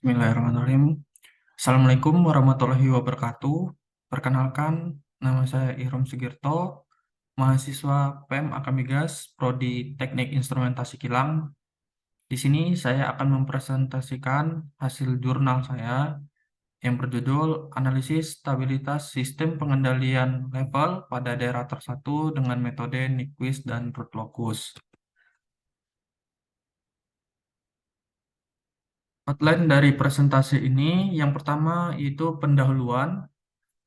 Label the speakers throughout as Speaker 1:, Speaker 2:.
Speaker 1: Bismillahirrahmanirrahim. Assalamualaikum warahmatullahi wabarakatuh. Perkenalkan, nama saya Ihrom Sugirto, mahasiswa PEM Akamigas, Prodi Teknik Instrumentasi Kilang. Di sini saya akan mempresentasikan hasil jurnal saya yang berjudul Analisis Stabilitas Sistem Pengendalian Level pada Daerah Tertentu dengan Metode Nyquist dan Rootlocus. Outline dari presentasi ini, yang pertama itu pendahuluan,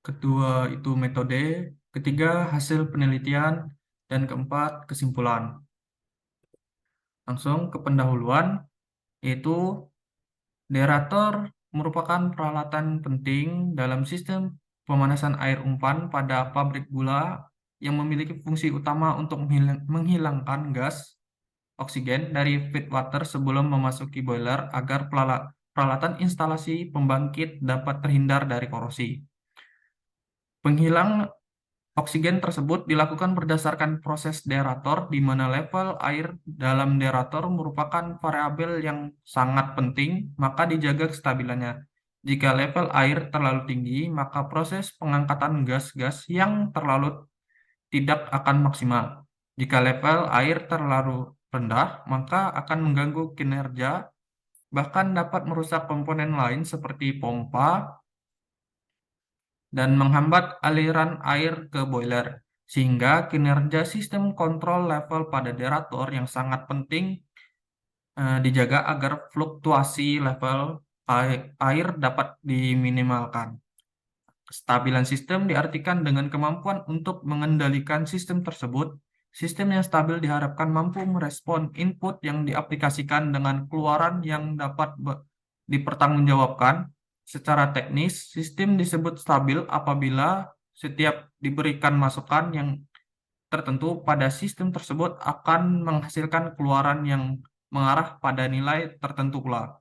Speaker 1: kedua itu metode, ketiga hasil penelitian, dan keempat kesimpulan. Langsung ke pendahuluan, yaitu derator merupakan peralatan penting dalam sistem pemanasan air umpan pada pabrik gula yang memiliki fungsi utama untuk menghilangkan gas oksigen dari feedwater sebelum memasuki boiler agar peralatan instalasi pembangkit dapat terhindar dari korosi. Penghilang oksigen tersebut dilakukan berdasarkan proses derator, di mana level air dalam derator merupakan variabel yang sangat penting, maka dijaga kestabilannya. Jika level air terlalu tinggi, maka proses pengangkatan gas-gas yang terlalu tidak akan maksimal. Jika level air terlalu rendah, maka akan mengganggu kinerja, bahkan dapat merusak komponen lain seperti pompa, dan menghambat aliran air ke boiler, sehingga kinerja sistem kontrol level pada derator yang sangat penting dijaga agar fluktuasi level air dapat diminimalkan. Kestabilan sistem diartikan dengan kemampuan untuk mengendalikan sistem tersebut. Sistem yang stabil diharapkan mampu merespon input yang diaplikasikan dengan keluaran yang dapat dipertanggungjawabkan. Secara teknis, sistem disebut stabil apabila setiap diberikan masukan yang tertentu pada sistem tersebut akan menghasilkan keluaran yang mengarah pada nilai tertentu pula.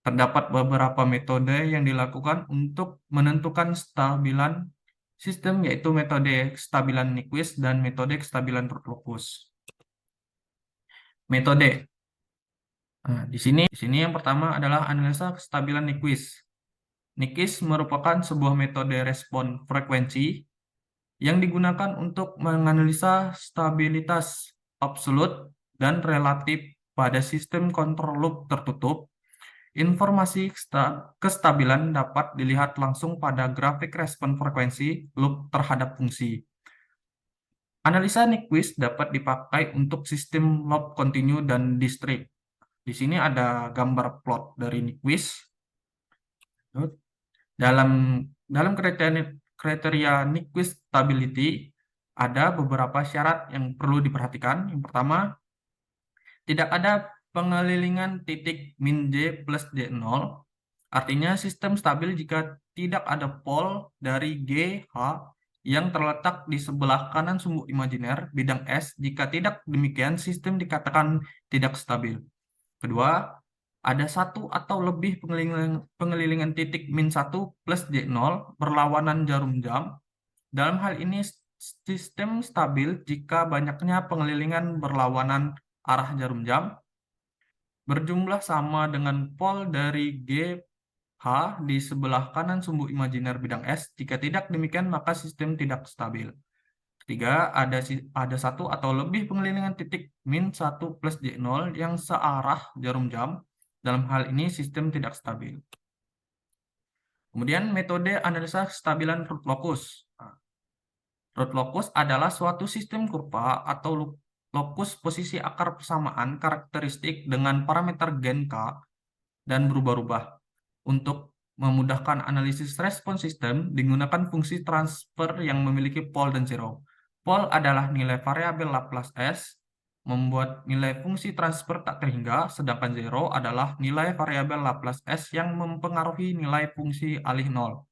Speaker 1: Terdapat beberapa metode yang dilakukan untuk menentukan kestabilan sistem, yaitu metode kestabilan Nyquist dan metode kestabilan Rootlocus. Metode. Nah, di sini yang pertama adalah analisa kestabilan Nyquist. Nyquist merupakan sebuah metode respon frekuensi yang digunakan untuk menganalisa stabilitas absolut dan relatif pada sistem kontrol loop tertutup. Informasi kestabilan dapat dilihat langsung pada grafik respon frekuensi loop terhadap fungsi. Analisa Nyquist dapat dipakai untuk sistem loop continue dan discrete. Di sini ada gambar plot dari Nyquist. Dalam dalam kriteria Nyquist stability ada beberapa syarat yang perlu diperhatikan. Yang pertama, tidak ada pengelilingan titik min J plus J0. Artinya sistem stabil jika tidak ada pol dari GH yang terletak di sebelah kanan sumbu imajiner bidang S. Jika tidak demikian, sistem dikatakan tidak stabil. Kedua, ada satu atau lebih pengelilingan titik min 1 plus J0 berlawanan jarum jam. Dalam hal ini, sistem stabil jika banyaknya pengelilingan berlawanan arah jarum jam berjumlah sama dengan pol dari GH di sebelah kanan sumbu imajiner bidang S. Jika tidak demikian, maka sistem tidak stabil. Ketiga, ada satu atau lebih pengelilingan titik min 1 plus J0 yang searah jarum jam. Dalam hal ini, sistem tidak stabil. Kemudian, metode analisa kestabilan Rootlocus. Rootlocus adalah suatu sistem kurva atau lokus posisi akar persamaan karakteristik dengan parameter gen K dan berubah-ubah. Untuk memudahkan analisis respon sistem, digunakan fungsi transfer yang memiliki pol dan zero. Pol adalah nilai variabel Laplace S, membuat nilai fungsi transfer tak terhingga, sedangkan zero adalah nilai variabel Laplace S yang mempengaruhi nilai fungsi alih 0.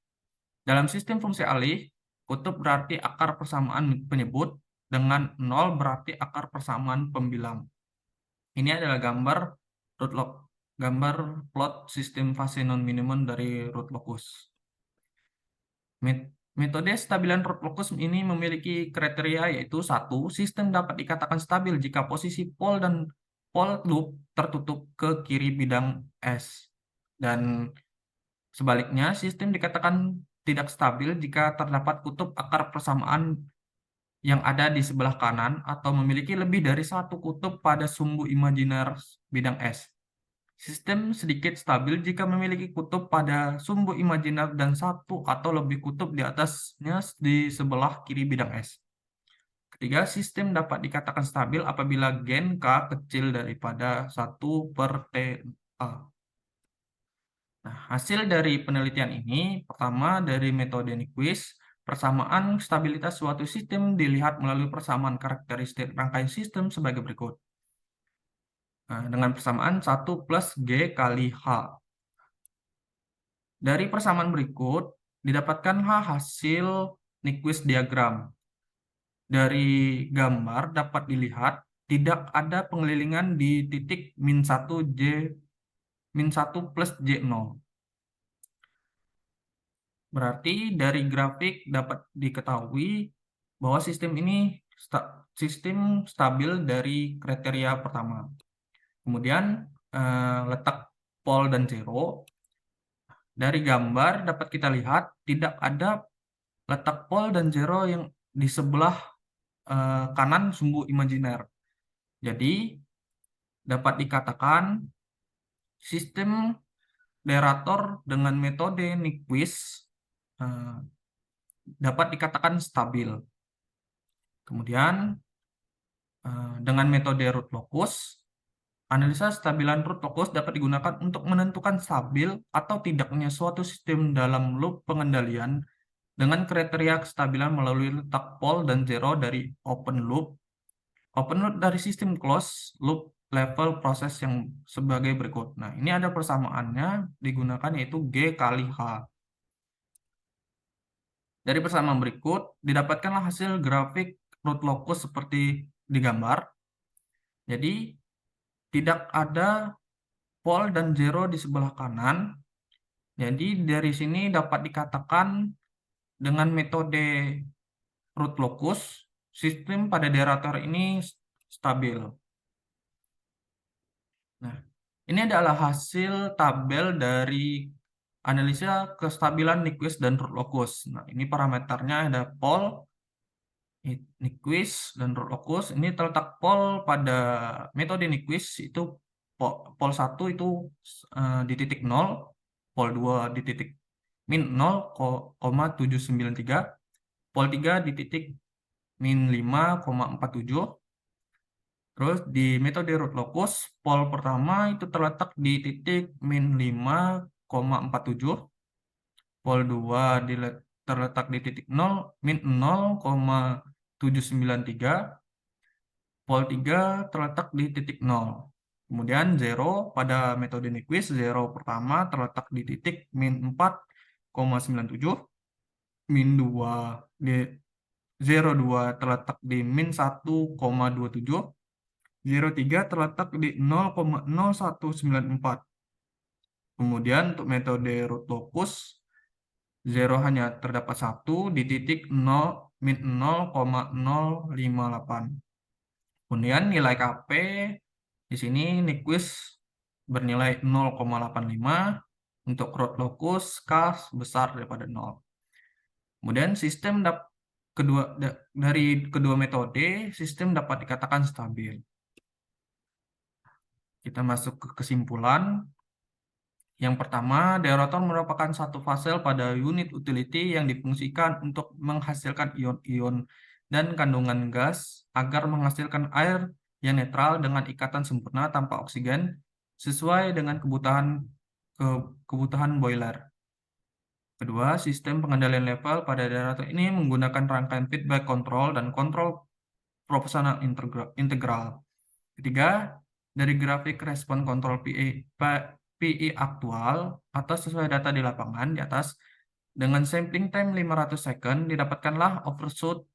Speaker 1: Dalam sistem fungsi alih, kutub berarti akar persamaan penyebut, dengan 0 berarti akar persamaan pembilang. Ini adalah gambar plot sistem fase non-minimum dari Rootlocus. Metode stabilan Rootlocus ini memiliki kriteria, yaitu satu, sistem dapat dikatakan stabil jika posisi pol dan pol loop tertutup ke kiri bidang S. Dan sebaliknya, sistem dikatakan tidak stabil jika terdapat kutub akar persamaan yang ada di sebelah kanan atau memiliki lebih dari satu kutub pada sumbu imajiner bidang S. Sistem sedikit stabil jika memiliki kutub pada sumbu imajiner dan satu atau lebih kutub di atasnya di sebelah kiri bidang S. Ketiga, sistem dapat dikatakan stabil apabila gen K kecil daripada 1/T(A). Nah, hasil dari penelitian ini, pertama dari metode Nyquist, persamaan stabilitas suatu sistem dilihat melalui persamaan karakteristik rangkaian sistem sebagai berikut. Nah, dengan persamaan 1 plus G kali H. Dari persamaan berikut, didapatkanlah hasil Nyquist diagram. Dari gambar dapat dilihat tidak ada pengelilingan di titik min 1 plus J0. Berarti dari grafik dapat diketahui bahwa sistem ini sistem stabil dari kriteria pertama. Kemudian letak pol dan zero. Dari gambar dapat kita lihat tidak ada letak pol dan zero yang di sebelah kanan sumbu imajiner. Jadi dapat dikatakan sistem derator dengan metode Nyquist dapat dikatakan stabil. Kemudian dengan metode root locus, analisa stabilan root locus dapat digunakan untuk menentukan stabil atau tidaknya suatu sistem dalam loop pengendalian dengan kriteria kestabilan melalui letak pol dan zero dari open loop dari sistem closed loop level proses yang sebagai berikut. Nah, ini ada persamaannya digunakan yaitu G kali H. Dari persamaan berikut, didapatkanlah hasil grafik root locus seperti di gambar. Jadi, tidak ada pol dan zero di sebelah kanan. Jadi, dari sini dapat dikatakan dengan metode root locus, sistem pada derator ini stabil. Nah, ini adalah hasil tabel dari analisa kestabilan Nyquist dan root locus. Nah, ini parameternya ada pol, Nyquist, dan root locus. Ini terletak pol pada metode Nyquist itu pol 1 itu di titik 0, pol 2 di titik min 0,793, pol 3 di titik min 5,47. Terus di metode root locus, pol pertama itu terletak di titik min 5,47, pol 2 terletak di titik 0, min 0,793, pol 3 terletak di titik 0. Kemudian 0 pada metode Nyquist, 0 pertama terletak di titik min 4,97, min 2 di 0,2 terletak di min 1,27, 0,3 terletak di 0,0194. Kemudian untuk metode root locus, 0 hanya terdapat 1 di titik 0, min 0,058. Kemudian nilai KP di sini Nyquist bernilai 0,85, untuk root locus K besar daripada 0. Kemudian dari kedua metode, sistem dapat dikatakan stabil. Kita masuk ke kesimpulan. Yang pertama, derator merupakan satu fase pada unit utility yang difungsikan untuk menghasilkan ion-ion dan kandungan gas agar menghasilkan air yang netral dengan ikatan sempurna tanpa oksigen sesuai dengan kebutuhan boiler. Kedua, sistem pengendalian level pada derator ini menggunakan rangkaian feedback control dan kontrol proporsional integral. Ketiga, dari grafik respon kontrol PI aktual atau sesuai data di lapangan di atas, dengan sampling time 500 second didapatkanlah overshoot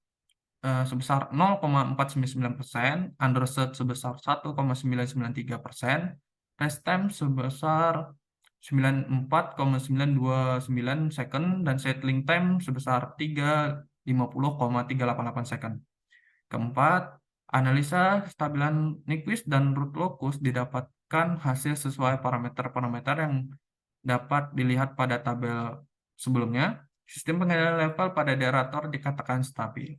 Speaker 1: sebesar 0,499%, undershoot sebesar 1,993%, rest time sebesar 94,929 second, dan settling time sebesar 350,388 second. Keempat, analisa kestabilan Nyquist dan root locus didapatkan hasil sesuai parameter-parameter yang dapat dilihat pada tabel sebelumnya. Sistem pengendalian level pada derator dikatakan stabil.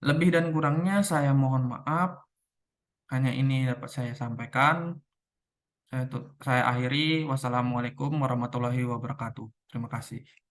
Speaker 1: Lebih dan kurangnya saya mohon maaf. Hanya ini dapat saya sampaikan. Saya akhiri. Wassalamualaikum warahmatullahi wabarakatuh. Terima kasih.